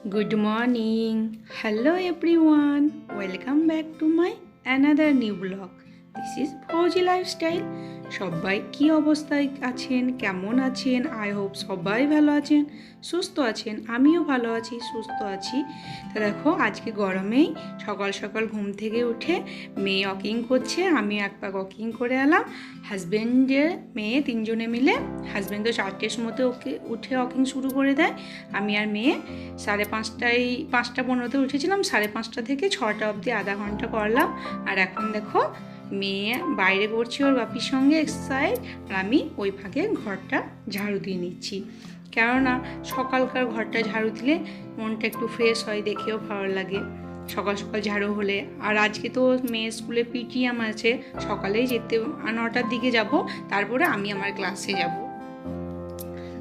Good morning. Hello everyone. Welcome back to my another new vlog. This is Fauzi Lifestyle. সবাই কি অবস্থায় আছেন, কেমন আছেন? আই হোপ সবাই ভালো আছেন, সুস্থ আছেন। আমিও ভালো আছি, সুস্থ আছি। তো দেখো আজকে গরমেই সকাল সকাল ঘুম থেকে উঠে মেয়ে ওয়াকিং করছে, আমি এক পাক ওয়াকিং করে এলাম। হাজব্যান্ডের মেয়ে তিনজনে মিলে, হাজব্যান্ড তো 4টের সময়তে উঠে ওয়াকিং শুরু করে দেয়। আমি আর মেয়ে 5:30 উঠেছিলাম, 5:30 থেকে 6টা অবধি আধা ঘন্টা করলাম। আর এখন দেখো মেয়ে বাইরে করছি ওর বাপির সঙ্গে এক্সারসাইজ, আর আমি ওই ফাঁকে ঘরটা ঝাড়ু দিয়ে নিচ্ছি। কেননা সকালকার ঘরটা ঝাড়ু দিলে মনটা একটু ফ্রেশ হয়, দেখেও ভালো লাগে সকাল সকাল ঝাড়ু হলে। আর আজকে তো মেয়ের স্কুলে পিটিএম আছে, সকালেই যেতে 9টার দিকে যাব, তারপরে আমি আমার ক্লাসে যাব।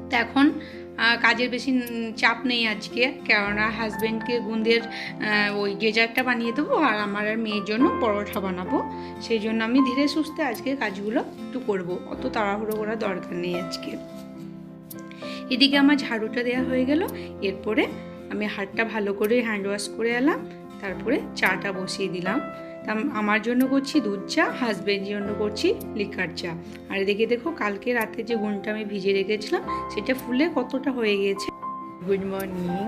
তো এখন কাজের বেশি চাপ নেই আজকে, কেননা হাজব্যান্ডকে গুঁদের ওই ডেজার্টটা বানিয়ে দেবো, আর আমার আর মেয়ের জন্য পরোটা বানাবো। সেই জন্য আমি ধীরে সুস্থে আজকে কাজগুলো একটু করবো, অত তাড়াহুড়ো করার দরকার নেই আজকে। এদিকে আমার ঝাড়ুটা দেওয়া হয়ে গেল, এরপরে আমি হাতটা ভালো করে হ্যান্ড ওয়াশ করে এলাম, তারপরে চাটা বসিয়ে দিলাম। তা আমার জন্য করছি দুধ চা, হাজব্যান্ডের জন্য করছি লিকার চা। আর এদিকে দেখো কালকে রাতে যে গুণটা আমি ভিজে রেখেছিলাম সেটা ফুলে কতটা হয়ে গেছে। Good morning.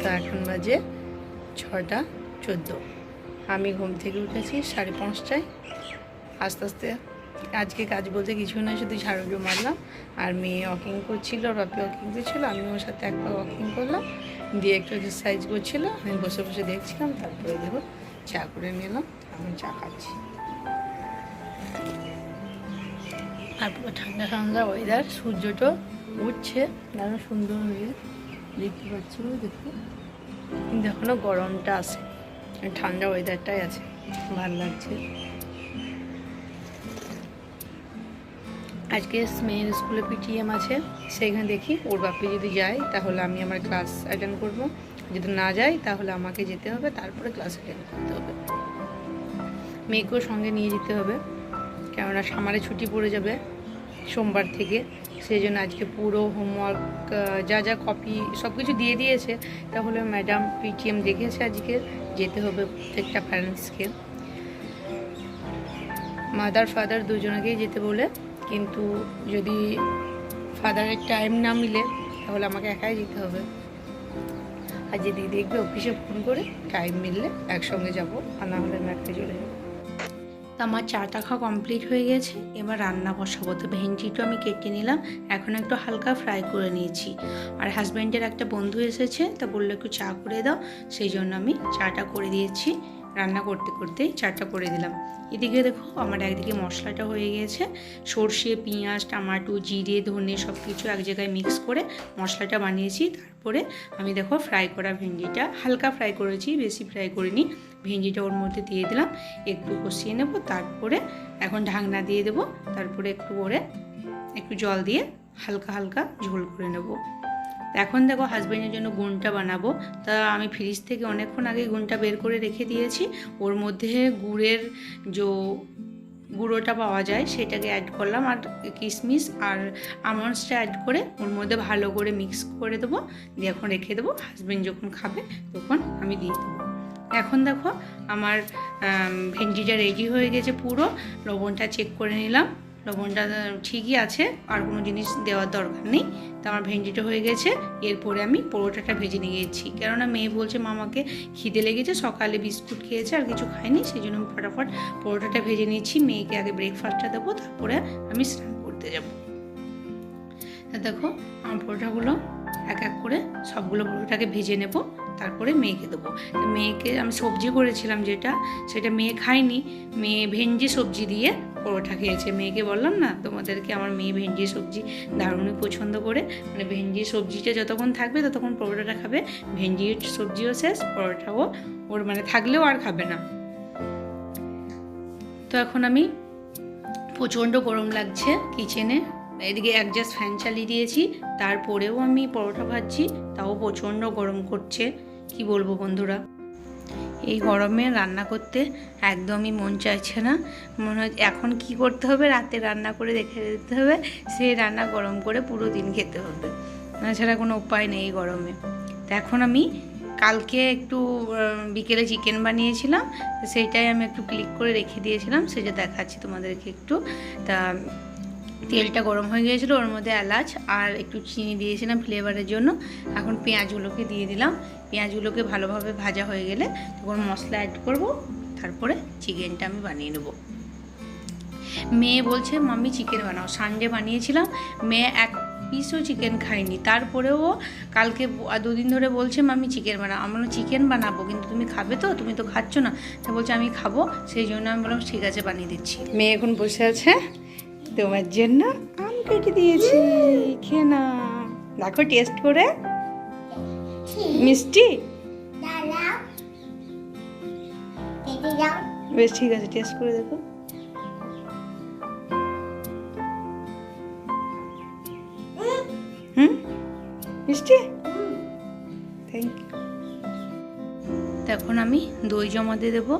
তো এখন বাজে 6:14। আমি ঘুম থেকে উঠেছি 5:30টায়। আস্তে আস্তে আজকে কাজ বলতে কিছু না, শুধু ঝাড়ু মারলাম। আর মেয়ে ওয়াকিং করছিল, রপি ওয়াকিং করছিল, আমি ওর সাথে একবার ওয়াকিং করলাম, দিয়ে একটু এক্সারসাইজ করছিল, আমি বসে বসে দেখছিলাম। তারপরে দেখো চা করে নিলাম, আমি চা খাচ্ছি। আর পুরো ঠান্ডা ঠান্ডা ওয়েদার, সূর্যটা উঠছে, দারুণ সুন্দর হয়ে দেখতে পাচ্ছি। দেখতে কিন্তু এখনও গরমটা আছে, ঠান্ডা ওয়েদারটাই আছে, ভালো লাগছে। আজকে মেয়ের স্কুলে পিটিএম আছে, সেইখানে দেখি ওর বাপি যদি যায় তাহলে আমি আমার ক্লাস অ্যাটেন্ড করব, যদি না যাই তাহলে আমাকে যেতে হবে, তারপরে ক্লাস অ্যাটেন্ড করতে হবে। মেয়েকেও সঙ্গে নিয়ে যেতে হবে, কেননা সামারে ছুটি পড়ে যাবে সোমবার থেকে। সেই জন্য আজকে পুরো হোমওয়ার্ক যা যা কপি সব কিছু দিয়ে দিয়েছে, তাহলে ম্যাডাম পিটিএম দেখেছে আজকে যেতে হবে প্রত্যেকটা প্যারেন্টসকে, মাদার ফাদার দুজনকেই যেতে বলে। কিন্তু যদি ফাদারের টাইম না মিলে তাহলে আমাকে একাই যেতে হবে। আর যদি দেখবে অফিসে ফোন করে টাইম মিললে একসঙ্গে যাব, আর না হলে আমি একাই চলে যাবো। তো আমার চাটা খাওয়া কমপ্লিট হয়ে গেছে, এবার রান্না বসাবো। তো ভেন্ডিটা আমি কেটে নিলাম, এখন একটু হালকা ফ্রাই করে নিয়েছি। আর হাজব্যান্ডের একটা বন্ধু এসেছে, তা বললো একটু চা করে দাও, সেই জন্য আমি চাটা করে দিয়েছি। রান্না করতে করতেই চাটা করে দিলাম। এদিকে দেখো আমার একদিকে মশলাটা হয়ে গেছে, সর্ষে, পেঁয়াজ, টমেটো, জিরে, ধনে সব কিছু এক জায়গায় মিক্স করে মশলাটা বানিয়েছি। তারপরে আমি দেখো ফ্রাই করা ভেন্ডিটা হালকা ফ্রাই করেছি, বেশি ফ্রাই করিনি। ভেন্ডিটা ওর মধ্যে দিয়ে দিলাম, একটু কষিয়ে নেব, তারপরে এখন ঢাকনা দিয়ে দেবো, তারপরে একটু করে একটু জল দিয়ে হালকা হালকা ঝোল করে নেব। এখন দেখো হাজব্যান্ডের জন্য গুণটা বানাবো। তা আমি ফ্রিজ থেকে অনেকক্ষণ আগে গুণটা বের করে রেখে দিয়েছি, ওর মধ্যে গুড়ের যে গুঁড়োটা পাওয়া যায় সেটাকে অ্যাড করলাম, আর কিশমিশ আর আমন্ডসটা অ্যাড করে ওর মধ্যে ভালো করে মিক্স করে দেবো, দিয়ে এখন রেখে দেবো। হাজব্যান্ড যখন খাবে তখন আমি দিয়ে দেবো। এখন দেখো আমার ভেন্ডিটা রেডি হয়ে গেছে পুরো। লবণটা চেক করে নিলাম, লবণটা ঠিকই আছে, আর কোনো জিনিস দেওয়ার দরকার নেই। তো আমার ভেন্ডিটা হয়ে গেছে। এরপরে আমি পরোটাটা ভেজে নিয়েছি, কেননা মেয়ে বলছে মামাকে খিদে লেগেছে, সকালে বিস্কুট খেয়েছে আর কিছু খায়নি, সেই জন্য আমি ফটাফট পরোটাটা ভেজে নিয়েছি। মেয়েকে আগে ব্রেকফাস্টটা দেবো, তারপরে আমি স্নান করতে যাব। দেখো আমার পরোটাগুলো এক এক করে সবগুলো পরোটাকে ভেজে নেব, তারপরে মেয়েকে দেবো। মেয়েকে আমি সবজি করেছিলাম যেটা, সেটা মেয়ে খায়নি, মেয়ে ভেন্ডি সবজি দিয়ে পরোটা খেয়েছে। মেয়েকে বললাম না তোমাদেরকে, আমার মেয়ে ভেন্ডি সবজি দারুণই পছন্দ করে, মানে ভেন্ডি সবজিটা যতক্ষণ থাকবে ততক্ষণ পরোটাটা খাবে, ভেন্ডির সবজিও শেষ, পরোটাও ওর মানে থাকলেও আর খাবে না। তো এখন আমি প্রচণ্ড গরম লাগছে কিচেনে, এদিকে একজাস্ট ফ্যান চালিয়ে দিয়েছি, তারপরেও আমি পরোটা ভাজছি, তাও প্রচণ্ড গরম করছে। কি বলবো বন্ধুরা, এই গরমে রান্না করতে একদমই মন চাইছে না। মনে হয় এখন কি করতে হবে, রাতে রান্না করে রেখে দিতে হবে, সেই রান্না গরম করে পুরো দিন খেতে হবে, তাছাড়া কোনো উপায় নেই এই গরমে। তো এখন আমি কালকে একটু বিকেলে চিকেন বানিয়েছিলাম, তো সেইটাই আমি একটু ক্লিক করে রেখে দিয়েছিলাম, সেটা দেখাচ্ছি তোমাদেরকে একটু। তা তেলটা গরম হয়ে গিয়েছিলো, ওর মধ্যে এলাচ আর একটু চিনি দিয়েছিলাম ফ্লেভারের জন্য। এখন পেঁয়াজগুলোকে দিয়ে দিলাম, পেঁয়াজগুলোকে ভালোভাবে ভাজা হয়ে গেলে তখন মশলা অ্যাড করব, তারপরে চিকেনটা আমি বানিয়ে নেব। মেয়ে বলছে মাম্মি চিকেন বানাও, সানডে বানিয়েছিলাম, মেয়ে এক পিসও চিকেন খাইনি, তারপরেও কালকে 2 দিন ধরে বলছে মাম্মি চিকেন বানাও। আমরা চিকেন বানাবো, কিন্তু তুমি খাবে তো, তুমি তো খাচ্ছ না। তা বলছে আমি খাবো, সেই জন্য আমি বললাম ঠিক আছে বানিয়ে দিচ্ছি। মেয়ে এখন বসে আছে, তোমার জন্য আম কেটে দিয়েছি, খেয়ে না, দেখো টেস্ট করে, মিষ্টি, বেশ ঠিক আছে, টেস্ট করে দেখো। মিষ্টি, থ্যাংক ইউ। এখন আমি দই জমা দিয়ে দেবো,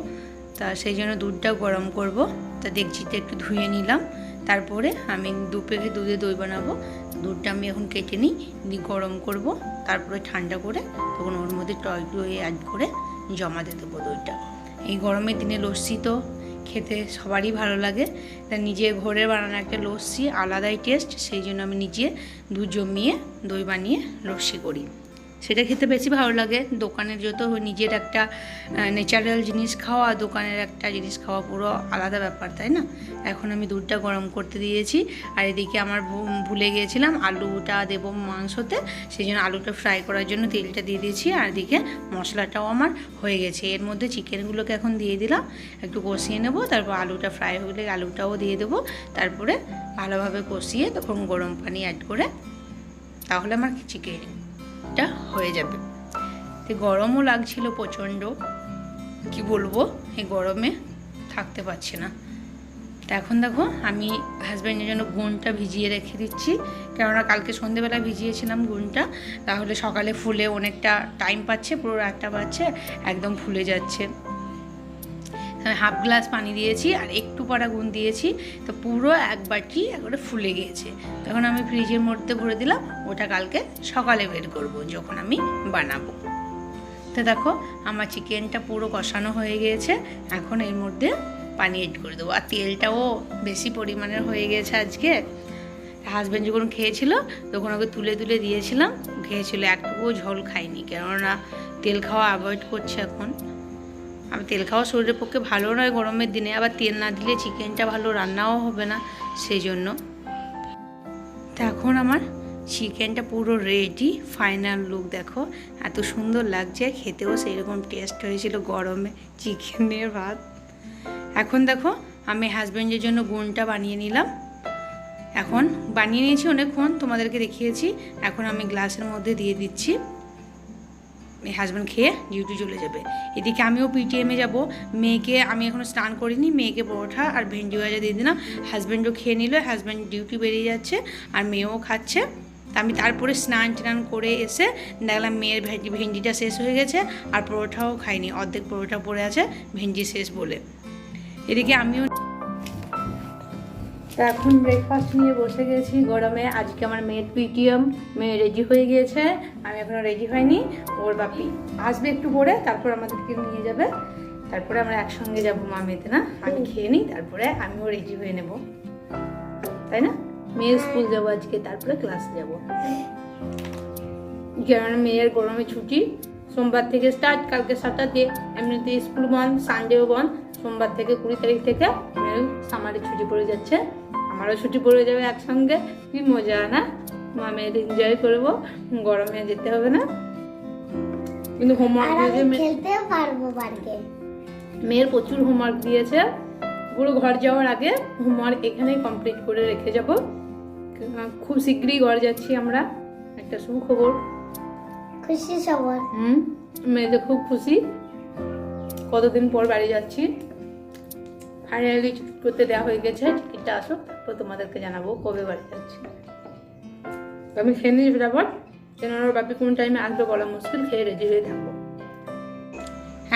তা সেই জন্য দুধটা গরম করব। তা দেখছিতে একটু ধুয়ে নিলাম, তারপরে আমি 2 প্যাকেট দুধে দই বানাবো। দুধটা আমি এখন কেটে নিই, গরম করব, তারপরে ঠান্ডা করে তখন ওর মধ্যে টক দই অ্যাড করে জমা দিয়ে দেবো দইটা। এই গরমের দিনে লস্যি তো খেতে সবারই ভালো লাগে, তা নিজে ঘরে বানানো একটা লস্যি আলাদাই টেস্ট, সেই জন্য আমি নিজে দুধ জমিয়ে দই বানিয়ে লস্যি করি, সেটা খেতে বেশি ভালো লাগে। দোকানের যত নিজের একটা ন্যাচারাল জিনিস খাওয়া, দোকানের একটা জিনিস খাওয়া পুরো আলাদা ব্যাপার, তাই না? এখন আমি দুধটা গরম করতে দিয়েছি, আর এদিকে আমার ভুলে গিয়েছিলাম আলুটা দেবো মাংসতে, সেই জন্য আলুটা ফ্রাই করার জন্য তেলটা দিয়ে দিয়েছি, আর এদিকে মশলাটাও আমার হয়ে গেছে। এর মধ্যে চিকেনগুলোকে এখন দিয়ে দিলাম, একটু কষিয়ে নেব, তারপর আলুটা ফ্রাই হলে আলুটাও দিয়ে দেবো, তারপরে ভালোভাবে কষিয়ে তখন গরম পানি অ্যাড করে তাহলে আমার চিকেনটা হয়ে যাবে। তো গরমও লাগছিল প্রচণ্ড, কি বলবো, এই গরমে থাকতে পারছি না। তো এখন দেখো আমি হাজব্যান্ডের জন্য গুড়টা ভিজিয়ে রেখে দিচ্ছি, কেননা কালকে সন্ধেবেলা ভিজিয়েছিলাম গুড়টা, তাহলে সকালে ফুলে অনেকটা টাইম পাচ্ছে, পুরো রাতটা পাচ্ছে, একদম ফুলে যাচ্ছে। হাফ গ্লাস পানি দিয়েছি আর একটু পাড়া গুণ দিয়েছি, তো পুরো 1 বাটি একবারে ফুলে গিয়েছে। তখন আমি ফ্রিজের মধ্যে ভরে দিলাম, ওটা কালকে সকালে বের করব যখন আমি বানাবো। তো দেখো আমার চিকেনটা পুরো কষানো হয়ে গিয়েছে, এখন এর মধ্যে পানি এড করে দেবো। আর তেলটাও বেশি পরিমাণের হয়ে গেছে আজকে। হাজব্যান্ড যখন খেয়েছিল তখন ওকে তুলে তুলে দিয়েছিলাম, খেয়েছিল, একটুকুও ঝোল খাইনি, কেননা তেল খাওয়া অ্যাভয়েড করছে এখন। আমি তেল খাওয়া শরীরের পক্ষে ভালো নয় গরমের দিনে, আবার তেল না দিলে চিকেনটা ভালো রান্নাও হবে না, সেই জন্য। তো এখন আমার চিকেনটা পুরো রেডি, ফাইনাল লুক দেখো, এত সুন্দর লাগছে, খেতেও সেই রকম টেস্ট হয়েছিল গরমে চিকেনের ভাত। এখন দেখো আমি হাজব্যান্ডের জন্য গুড়টা বানিয়ে নিলাম, এখন বানিয়ে নিয়েছি অনেকক্ষণ, তোমাদেরকে দেখিয়েছি। এখন আমি গ্লাসের মধ্যে দিয়ে দিচ্ছি, হাজব্যান্ড খেয়ে ডিউটি চলে যাবে। এদিকে আমিও পিটিএমে যাব, মেয়েকে আমি এখনও স্নান করিনি, মেয়েকে পরোটা আর ভেন্ডি ভাজা দিয়ে দিলাম, হাজব্যান্ডও খেয়ে নিল, হাজব্যান্ড ডিউটি বেরিয়ে যাচ্ছে আর মেয়েও খাচ্ছে। তা আমি তারপরে স্নান টান করে এসে দেখলাম মেয়ের ভেন্ডিটা শেষ হয়ে গেছে, আর পরোটাও খাইনি, অর্ধেক পরোটা পড়ে আছে ভেন্ডি শেষ বলে। এদিকে আমিও এখন ব্রেকফাস্ট নিয়ে বসে গেছি গরমে। আজকে আমার মেয়ের পিটিএম, মেয়ে রেডি হয়ে গিয়েছে, আমি এখনও রেডি হয়নি। ওর বাপি আসবে একটু পরে, তারপর আমাদেরকে নিয়ে যাবে, তারপরে আমরা একসঙ্গে যাবো মামেতে, না আমি খেয়ে নিই, তারপরে আমিও রেডি হয়ে নেব, তাই না? মেয়ের স্কুল যাবো আজকে, তারপরে ক্লাস যাব, কারণ মেয়ের গরমে ছুটি, সোমবার থেকে স্টার্ট, কালকে স্যাটারডে, এমনিতে স্কুল বন্ধ, সানডেও বন্ধ। সোমবার থেকে 20 তারিখ থেকে মেয়ের সামারের ছুটি পড়ে যাচ্ছে, আমারও ছুটি পড়ে যাবে একসঙ্গে। কি মজা না, মামের এনজয় করবো, গরমে যেতে হবে না। কিন্তু হোমওয়ার্ক মেয়ের প্রচুর হোমওয়ার্ক দিয়েছে, পুরো ঘর যাওয়ার আগে হোমওয়ার্ক এখানেই কমপ্লিট করে রেখে যাব। খুব শীঘ্রই ঘর যাচ্ছি আমরা, একটা সুখবর, খুশি খবর। মেয়েদের খুব খুশি, কতদিন পর বাড়ি যাচ্ছি, ফাইনালি টিকিট করতে দেওয়া হয়ে গেছে, টিকিটটা আসুক তারপর তোমাদেরকে জানাবো কবে বাড়ি যাচ্ছি। আমি খেয়ে নিই ফটাফট, কেন ওর বাপি কোন টাইমে আসবে বলা মুশকিল, খেয়ে রেডি হয়ে থাকবো।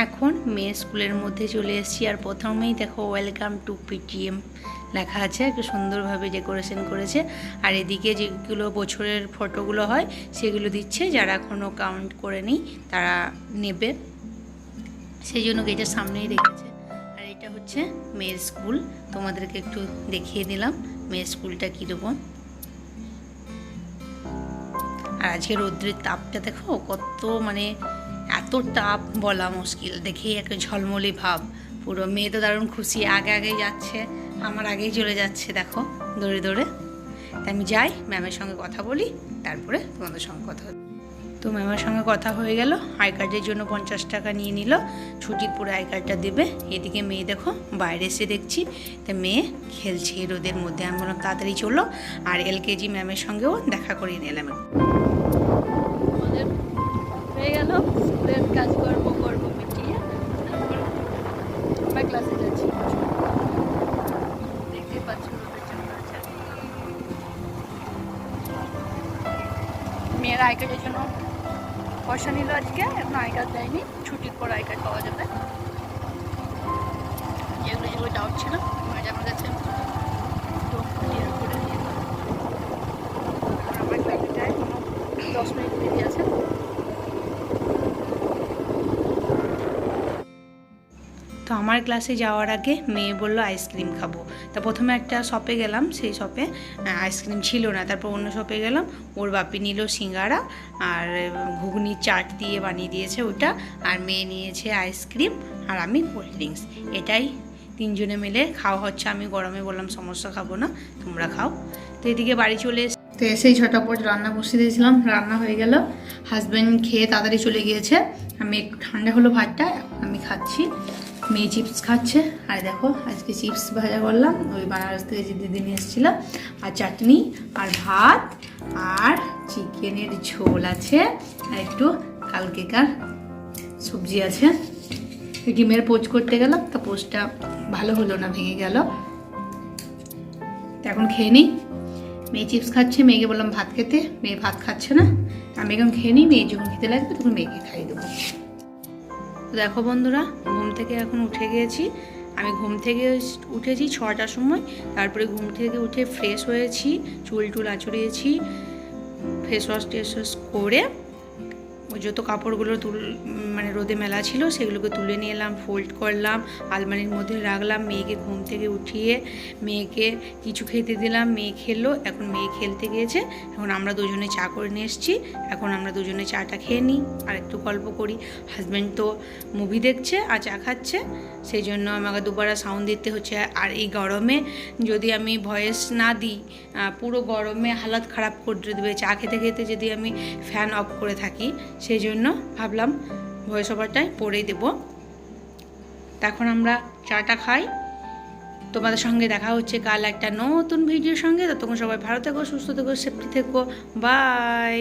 এখন মেয়ে স্কুলের মধ্যে চলে এসেছি। আর প্রথমেই দেখো ওয়েলকাম টু পিটিএম লেখা আছে, একটু সুন্দরভাবে ডেকোরেশন করেছে। আর এদিকে যেগুলো বছরের ফটোগুলো হয় সেগুলো দিচ্ছে, যারা এখনও কাউন্ট করে নিই তারা নেবে, সেই জন্য গেটের সামনেই রেখেছে। আর এটা হচ্ছে মেয়ের স্কুল, তোমাদেরকে একটু দেখিয়ে দিলাম মেয়ের স্কুলটা কীরকম। আর আজকে রৌদ্রের তাপটা দেখো কত, মানে এত তাপ বলা মুশকিল, দেখেই একটা ঝলমলি ভাব পুরো। মেয়ে তো দারুণ খুশি, আগে আগেই যাচ্ছে, আমার আগেই চলে যাচ্ছে দেখো দৌড়ে দৌড়ে। তাই আমি যাই, ম্যামের সঙ্গে কথা বলি, তারপরে তোমাদের সঙ্গে কথা হবে। তো ম্যামের সঙ্গে কথা হয়ে গেল, আই কার্ডের জন্য 50 টাকা নিয়ে নিল, ছুটির পরে আই কার্ডটা দেবে। এদিকে মেয়ে দেখো বাইরে এসে দেখছি, তা মেয়ে খেলছে রোদের মধ্যে। আমি বললাম তাড়াতাড়ি চলো, আর LKG ম্যামের সঙ্গেও দেখা করিয়ে নিলাম। হয়ে গেল স্কুলের কাজকর্ম মিটিয়ে তারপর আমরা ক্লাসে যাচ্ছি। দেখতে পাচ্ছ মেয়ের আই কার্ডের জন্য পয়সা নিল আজকে, এখন আই কার্ড দেয়নি, ছুটির পর আই কার্ড পাওয়া যাবে। যেগুলো ডাউট ছিল আমার কাছে তো ক্লিয়ার করে নিয়ে আমার ক্লাসে যায় 10 মিনিট দেরি আছে। তো আমার ক্লাসে যাওয়ার আগে মেয়ে বললো আইসক্রিম খাবো। তা প্রথমে একটা শপে গেলাম, সেই শপে আইসক্রিম ছিল না। তারপর অন্য শপে গেলাম, ওর বাপি নিল সিঙ্গারা আর ঘুগনি চাট দিয়ে বানিয়ে দিয়েছে ওটা, আর মেয়ে নিয়েছে আইসক্রিম আর আমি কোল্ড ড্রিঙ্কস। এটাই তিনজনে মিলে খাওয়া হচ্ছে। আমি গরমে বললাম সমস্যা খাবো না, তোমরা খাও। তো এদিকে বাড়ি চলে এসে তো এসেই ঝটাপট রান্না বসিয়ে দিয়েছিলাম, রান্না হয়ে গেল। হাজব্যান্ড খেয়ে তাড়াতাড়ি চলে গিয়েছে, আমি একটু ঠান্ডা হলো ভাতটা, আমি খাচ্ছি। মেয়ে চিপস খাচ্ছে, আর দেখো আজকে চিপস ভাজা করলাম, ওই বানারস থেকে যে দিদি নিয়ে এসেছিলো, আর চাটনি আর ভাত আর চিকেনের ঝোল আছে, আর একটু কালকেকার সবজি আছে। ডিমের পোচ করতে গেলাম, তো পোচটা ভালো হলো না, ভেঙে গেল। তো এখন খেয়ে নিই। মেয়ে চিপস খাচ্ছে, মেয়েকে বললাম ভাত খেতে, মেয়ে ভাত খাচ্ছে না, আমি এখন খেয়ে নিই, মেয়ে যখন খেতে লাগবে তখন মেয়েকে খাইয়ে দেবো। দেখো বন্ধুরা, ঘুম থেকে এখন উঠে গিয়েছি। আমি ঘুম থেকে উঠেছি 6টার সময়, তারপরে ঘুম থেকে উঠে ফ্রেশ হয়েছি, চুল টুল আঁচড়িয়েছি, ফেস ওয়াশ টেস ওয়াশ করে ওই যত কাপড়গুলো মানে রোদে মেলা ছিল সেগুলোকে তুলে নিয়ে এলাম, ফোল্ড করলাম, আলমারির মধ্যে রাখলাম। মেয়েকে ঘুম থেকে উঠিয়ে মেয়েকে কিছু খেতে দিলাম, মেয়ে খেলো। এখন মেয়ে খেলতে গিয়েছে, এখন আমরা দুজনে চা করে নিয়ে এসেছি, এখন আমরা দুজনে চাটা খেয়ে নিই আর একটু গল্প করি। হাজব্যান্ড তো মুভি দেখছে আর চা খাচ্ছে, সেই জন্য আমাকে দুবার সাউন্ড দিতে হচ্ছে। আর এই গরমে যদি আমি ভয়েস না দিই, পুরো গরমে হালত খারাপ করে দেবে। চা খেতে খেতে যদি আমি ফ্যান অফ করে থাকি, সেই জন্য ভাবলাম ভয়েস ওভারটাই পড়েই দেবো। তখন আমরা চাটা খাই। তোমাদের সঙ্গে দেখা হচ্ছে কাল একটা নতুন ভিডিওর সঙ্গে। ততক্ষণ সবাই ভালো থেকো, সুস্থ থেকো, সেফটি থেকো, বাই।